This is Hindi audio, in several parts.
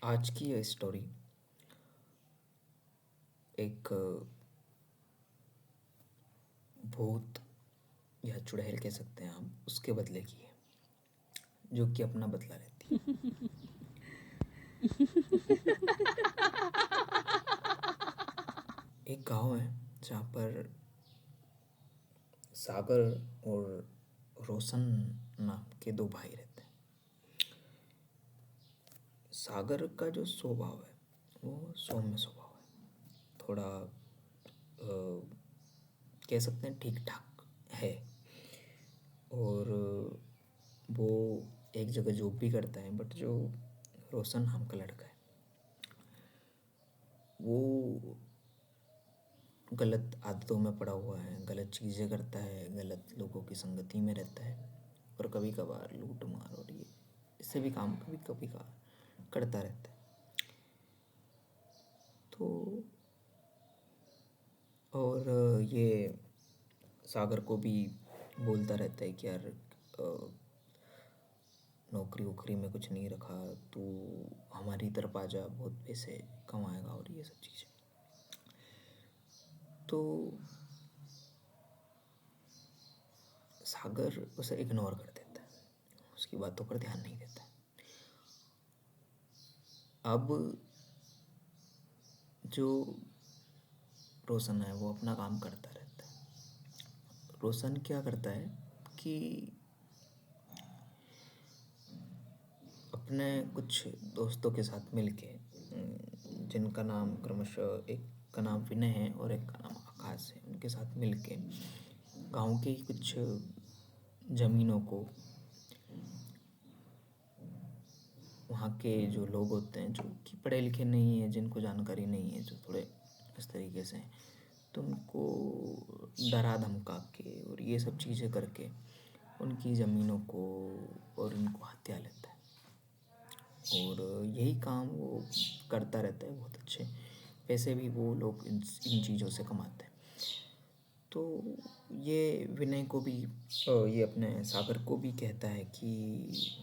आज की ये स्टोरी एक भूत या चुड़ैल कह सकते हैं हम, उसके बदले की है, जो कि अपना बदला लेती है। एक गांव है जहाँ पर सागर और रोशन नाम के दो भाई रहते हैं। सागर का जो स्वभाव है वो सौम्य स्वभाव है, थोड़ा कह सकते हैं ठीक ठाक है। और वो एक जगह जॉब भी करता है, बट जो रोशन नाम का लड़का है वो गलत आदतों में पड़ा हुआ है, गलत चीज़ें करता है, गलत लोगों की संगति में रहता है और कभी कभार लूट मार और ये इससे भी काम कभी कभी का करता रहता है। तो और ये सागर को भी बोलता रहता है कि यार नौकरी वोकरी में कुछ नहीं रखा, तू हमारी तरफ आ जा, बहुत पैसे कमाएगा और ये सब चीज़ें। तो सागर उसे इग्नोर कर देता है, उसकी बातों पर ध्यान नहीं देता। अब जो रोशन है वो अपना काम करता रहता है। रोशन क्या करता है कि अपने कुछ दोस्तों के साथ मिलके, जिनका नाम क्रमशः एक का नाम विनय है और एक का नाम आकाश है, उनके साथ मिलके गांव के कुछ ज़मीनों को वहाँ के जो लोग होते हैं जो कि पढ़े लिखे नहीं है, जिनको जानकारी नहीं है, जो थोड़े इस तरीके से हैं, तो उनको डरा धमका के और ये सब चीज़ें करके उनकी ज़मीनों को और उनको हत्या लेता है। और यही काम वो करता रहता है, बहुत अच्छे पैसे भी वो लोग इन चीज़ों से कमाते हैं। तो ये विनय को भी ये अपने सागर को भी कहता है कि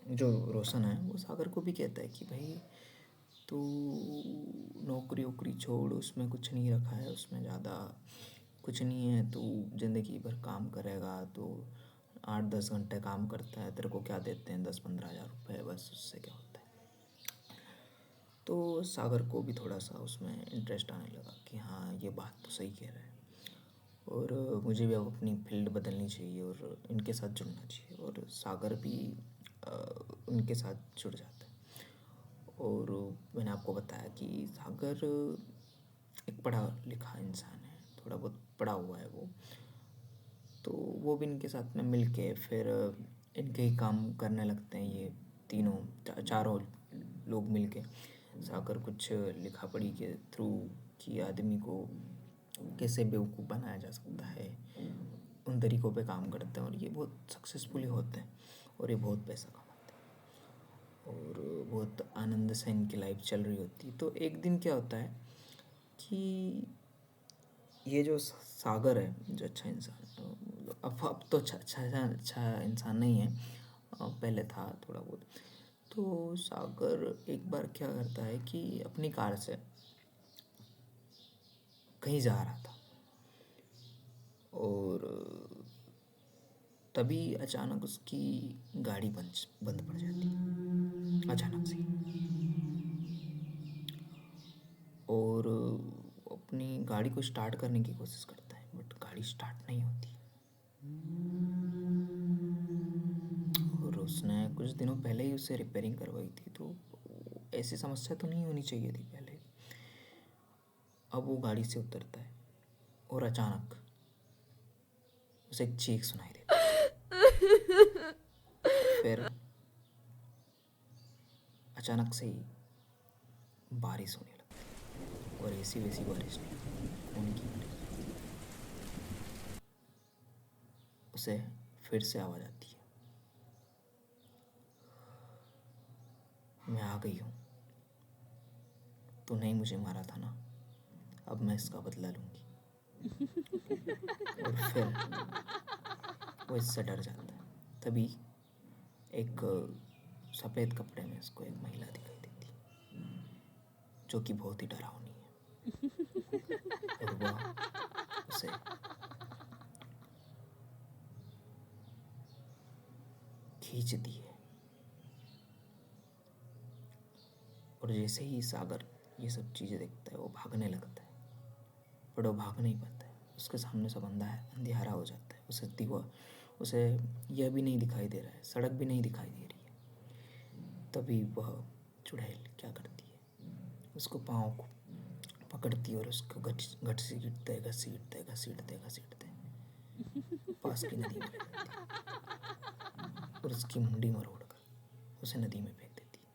जो रोशन है वो सागर को भी कहता है कि भाई तू नौकरी वोकरी छोड़, उसमें कुछ नहीं रखा है, उसमें ज़्यादा कुछ नहीं है, तू ज़िंदगी भर काम करेगा, तो 8-10 घंटे काम करता है, तेरे को क्या देते हैं 10-15 हज़ार रुपये, बस उससे क्या होता है। तो सागर को भी थोड़ा सा उसमें इंटरेस्ट आने लगा कि हाँ ये बात तो सही कह रहा है और मुझे भी अब अपनी फील्ड बदलनी चाहिए और इनके साथ जुड़ना चाहिए। और सागर भी उनके साथ जुड़ जाता है। और मैंने आपको बताया कि सागर एक पढ़ा लिखा इंसान है, थोड़ा बहुत पढ़ा हुआ है वो, तो वो भी इनके साथ में मिल के फिर इनके ही काम करने लगते हैं। ये तीनों चारों लोग मिल के सागर कुछ लिखा पढ़ी के थ्रू कि आदमी को कैसे बेवकूफ़ बनाया जा सकता है, उन तरीक़ों पे काम करते हैं और ये बहुत सक्सेसफुली होते हैं और ये बहुत पैसा कमाते हैं और बहुत आनंद से इनकी लाइफ चल रही होती है। तो एक दिन क्या होता है कि ये जो सागर है, जो अच्छा इंसान, अब तो अच्छा इंसान नहीं है, पहले था थोड़ा बहुत। तो सागर एक बार क्या करता है कि अपनी कार से कहीं जा रहा था और तभी अचानक उसकी गाड़ी बंद पड़ जाती है, अचानक से। और अपनी गाड़ी को स्टार्ट करने की कोशिश करता है, बट गाड़ी स्टार्ट नहीं होती। और उसने कुछ दिनों पहले ही उससे रिपेयरिंग करवाई थी, तो ऐसी समस्या तो नहीं होनी चाहिए थी पहले। अब वो गाड़ी से उतरता है और अचानक उसे एक चीख सुनाई देती है। फिर अचानक से ही बारिश होने लगती है और ऐसी वैसी बारिश नहीं, उनकी बारिश। उसे फिर से आवाज़ आती है, मैं आ गई हूँ, तूने ही मुझे मारा था ना, अब मैं इसका बदला लूँगी। और फिर वो इससे डर जाता है। तभी एक सफ़ेद कपड़े में उसको एक महिला दिखाई देती है जो कि बहुत ही डरावनी है, और वह उसे खींचती है। और जैसे ही सागर ये सब चीज़ें देखता है वो भागने लगता है, पर वो भाग नहीं पाता है। उसके सामने सब अंधियारा हो जाता है। उसे यह भी नहीं दिखाई दे रहा है, सड़क भी नहीं दिखाई दे रही है। तभी वह चुड़ैल क्या करती है, उसको पाँव को पकड़ती है और उसको घसीटते घसीटते घसीटते घसीटते पास की नदी में ले जाती है और उसकी मुंडी मरोड़कर उसे नदी में फेंक देती है।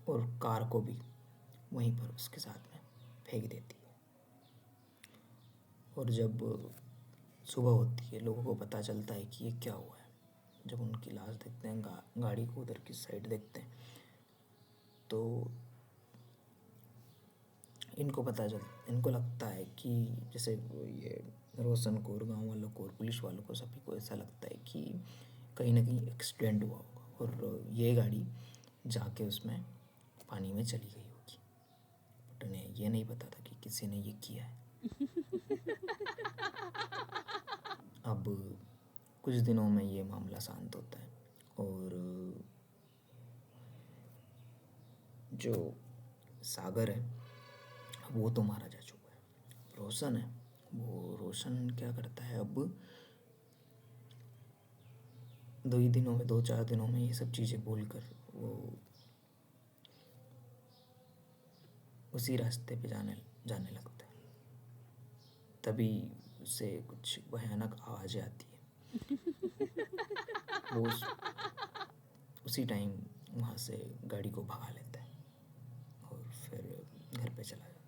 और कार को भी वहीं पर उसके साथ में फेंक देती है। और जब सुबह होती है, लोगों को पता चलता है कि ये क्या हुआ है। जब उनकी लाश देखते हैं, गाड़ी को उधर की साइड देखते हैं, तो इनको लगता है कि जैसे ये रोशन को और गाँव वालों को और पुलिस वालों को, सभी को ऐसा लगता है कि कहीं ना कहीं एक्सीडेंट हुआ होगा और ये गाड़ी जाके उसमें पानी में चली गई होगी। बट उन्हें ये नहीं पता था कि किसी ने ये किया है। अब कुछ दिनों में ये मामला शांत होता है और जो सागर है वो तो मारा जा चुका है। रोशन क्या करता है, अब 2-4 दिनों में ये सब चीज़ें भूलकर वो उसी रास्ते पे जाने लगता है। तभी उसे कुछ भयानक आवाज़ें आती है। वो उसी टाइम वहाँ से गाड़ी को भगा लेता है और फिर घर पे चला जाता है।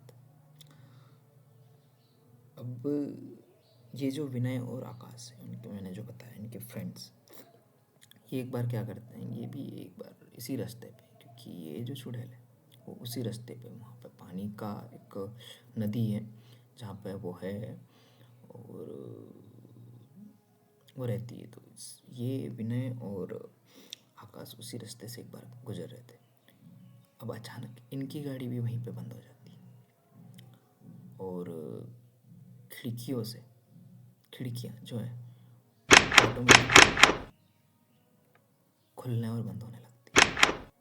अब ये जो विनय और आकाश है, उनके मैंने जो बताया, इनके फ्रेंड्स, ये एक बार क्या करते हैं, ये भी एक बार इसी रास्ते पे, क्योंकि ये जो चुड़ैल है वो उसी रास्ते पे, वहाँ पे पानी का एक नदी है जहाँ पे वो है और वो रहती है। तो ये विनय और आकाश उसी रास्ते से एक बार गुजर रहे थे। अब अचानक इनकी गाड़ी भी वहीं पे बंद हो जाती है और खिड़कियाँ जो है ऑटोमेटिक खुलने और बंद होने लगती है।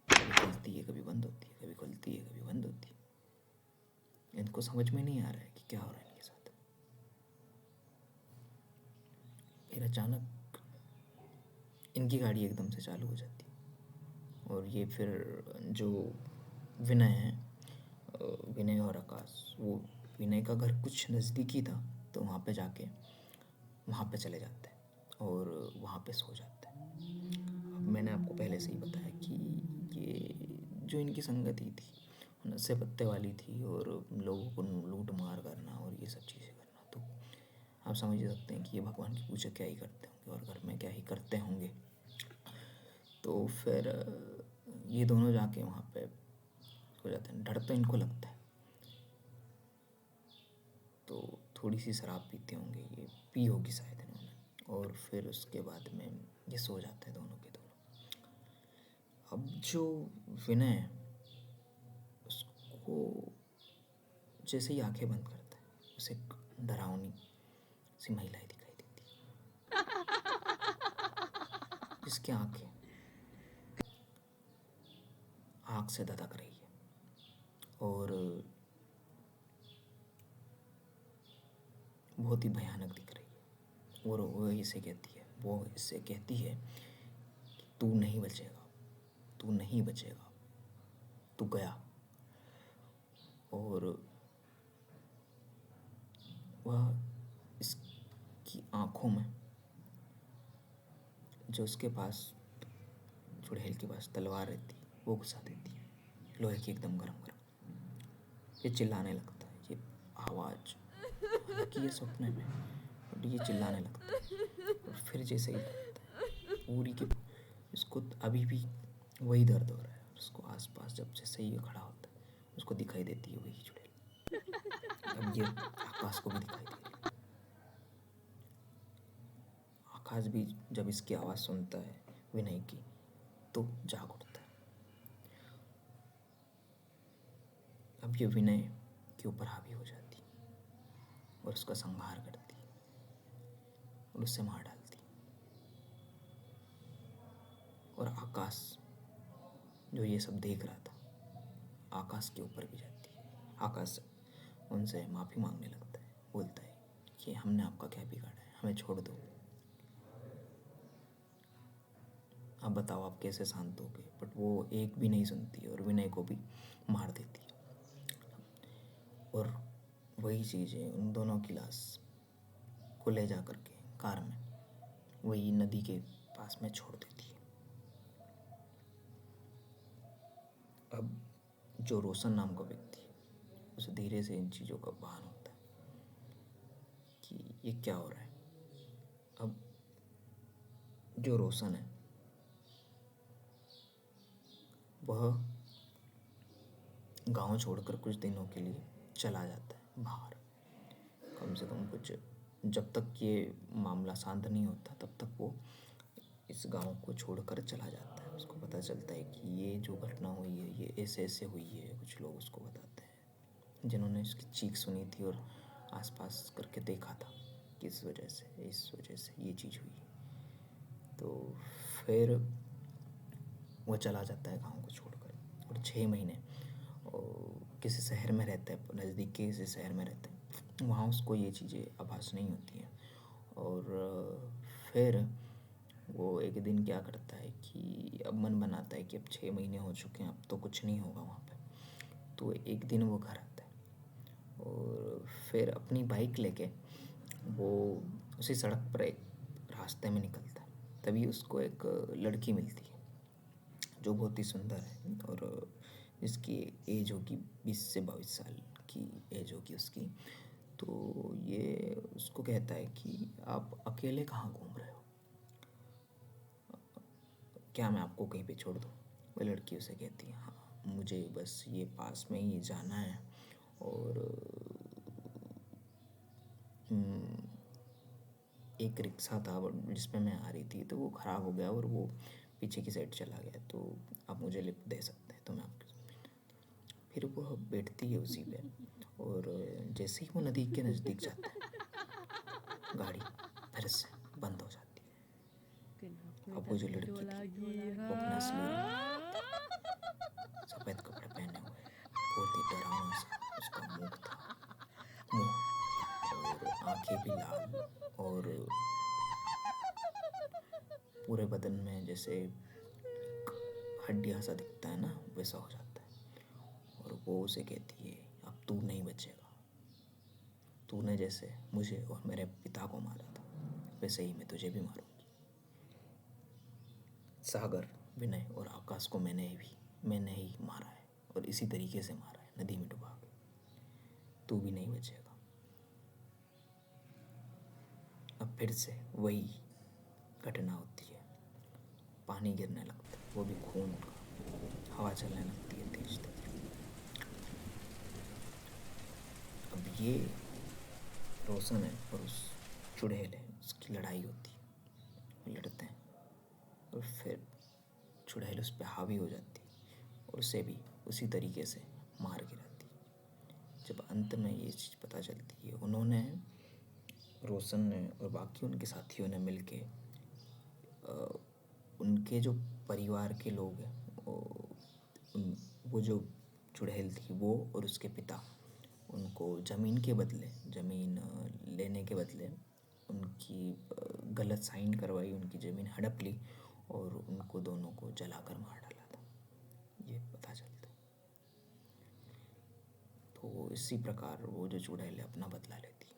कभी खुलती है, कभी बंद होती है, कभी खुलती है, कभी बंद होती है। इनको समझ में नहीं आ रहा है कि क्या हो रहा है इनके साथ। फिर अचानक इनकी गाड़ी एकदम से चालू हो जाती है और ये फिर जो विनय है, विनय और आकाश, वो विनय का घर कुछ नज़दीकी था, तो वहाँ पे जाके वहाँ पे चले जाते हैं और वहाँ पे सो जाते हैं। अब मैंने आपको पहले से ही बताया कि ये जो इनकी संगति थी नशे पत्ते वाली थी और लोगों को लूट मार करना और ये सब चीज़ें करना। तो आप समझ ही सकते हैं कि ये भगवान की पूजा क्या ही करते होंगे और घर में क्या ही करते होंगे। तो फिर ये दोनों जाके वहाँ पे हो जाते हैं। डर तो इनको लगता है, तो थोड़ी सी शराब पीते होंगे, ये पी होगी शायद इन्होंने, और फिर उसके बाद में ये सो जाते हैं दोनों के दोनों। अब जो विनय है उसको जैसे ही आंखें बंद करता है, उसे एक डरावनी सी महिलाएं दिखाई देती है जिसकी आँख से धधक रही है और बहुत ही भयानक दिख रही है। और वो इससे कहती है कि तू नहीं बचेगा, तू नहीं बचेगा, तू गया। और वह इसकी आँखों में, जो उसके पास चुड़ैल के पास तलवार रहती है, वो घुसा देती है, लोहे की एकदम गरम गरम। ये चिल्लाने लगता है, ये आवाज़, हालांकि ये सपने में, बट ये चिल्लाने लगता है। और फिर जैसे ही लगता है पूरी की, इसको अभी भी वही दर्द हो रहा है। उसको आसपास जब जैसे ही ये खड़ा होता है उसको दिखाई देती है वही चुड़ैल। अब ये आकाश को भी दिखाई दे रही है। आकाश भी जब इसकी आवाज़ सुनता है विनय की, तो जाग उठता है। अब ये विनय के ऊपर हावी हो जाती और उसका संहार करती और उससे मार डालती। और आकाश जो ये सब देख रहा था, आकाश के ऊपर भी जाती है। आकाश उनसे माफ़ी मांगने लगता है, बोलता है कि हमने आपका क्या बिगाड़ा है, हमें छोड़ दो, अब बताओ आप कैसे शांत होगे। बट वो एक भी नहीं सुनती और विनय को भी मार देती है। और वही चीज़ें उन दोनों की लाश को ले जा कर के कार में वही नदी के पास में छोड़ देती है। अब जो रोशन नाम का व्यक्ति है, उसे धीरे से इन चीज़ों का भान होता है कि ये क्या हो रहा है। अब जो रोशन है वह गांव छोड़कर कुछ दिनों के लिए चला जाता है बाहर। कम से कम कुछ, जब तक ये मामला शांत नहीं होता तब तक वो इस गांव को छोड़कर चला जाता है। उसको पता चलता है कि ये जो घटना हुई है ये ऐसे ऐसे हुई है। कुछ लोग उसको बताते हैं जिन्होंने इसकी चीख सुनी थी और आसपास करके देखा था कि इस वजह से ये चीज़ हुई। तो फिर वो चला जाता है गांव को छोड़कर और 6 महीने किसी शहर में रहता है, नज़दीक के किसी शहर में रहता है। वहाँ उसको ये चीज़ें आभास नहीं होती हैं। और फिर वो एक दिन क्या करता है कि अब मन बनाता है कि अब 6 महीने हो चुके हैं, अब तो कुछ नहीं होगा वहाँ पे। तो एक दिन वो घर आता है और फिर अपनी बाइक लेके वो उसी सड़क पर एक रास्ते में निकलता है। तभी उसको एक लड़की मिलती है जो बहुत ही सुंदर है और जिसकी एज होगी 20 से 22 साल की एज होगी उसकी। तो ये उसको कहता है कि आप अकेले कहाँ घूम रहे हो, क्या मैं आपको कहीं पे छोड़ दूँ। वह लड़की उसे कहती है हाँ, मुझे बस ये पास में ही जाना है और एक रिक्शा था जिसमें मैं आ रही थी तो वो ख़राब हो गया और वो पीछे की साइड चला गया, तो आप मुझे लिफ्ट दे सकते हैं तो मैं आपके। फिर वो बैठती है उसी पे और जैसे ही वो नदी के नज़दीक जाता है गाड़ी फिर से बंद हो जाती है। अब वो जो लड़की थी वो अपना असली सफ़ेद कपड़े पहने हुए, बहुत ही डरावना सा उसका मुख था, मुँह और आंखें भी लाल और पूरे बदन में जैसे हड्डियाँ सा दिखता है ना, वैसा हो जाता है। और वो उसे कहती है अब तू नहीं बचेगा, तूने जैसे मुझे और मेरे पिता को मारा था वैसे ही मैं तुझे भी मारूंगी। सागर, विनय और आकाश को मैंने ही मारा है और इसी तरीके से मारा है, नदी में डुबा के। तू भी नहीं बचेगा। अब फिर से वही घटना होती है, पानी गिरने लगता है, वो भी खून का, हवा चलने लगती है तेज तेज। अब ये रोशन है और उस चुड़ैल है, उसकी लड़ाई होती है, वो लड़ते हैं और फिर चुड़ैल उस पर हावी हो जाती है और उसे भी उसी तरीके से मार गिराती है। जब अंत में ये चीज़ पता चलती है, उन्होंने, रोशन ने और बाकी उनके साथियों ने मिलके उनके जो परिवार के लोग हैं वो जो चुड़ैल थी वो और उसके पिता, उनको ज़मीन के बदले, ज़मीन लेने के बदले उनकी गलत साइन करवाई, उनकी ज़मीन हड़प ली और उनको दोनों को जलाकर मार डाला था, ये पता चलता है। तो इसी प्रकार वो जो चुड़ैल है अपना बदला लेती है।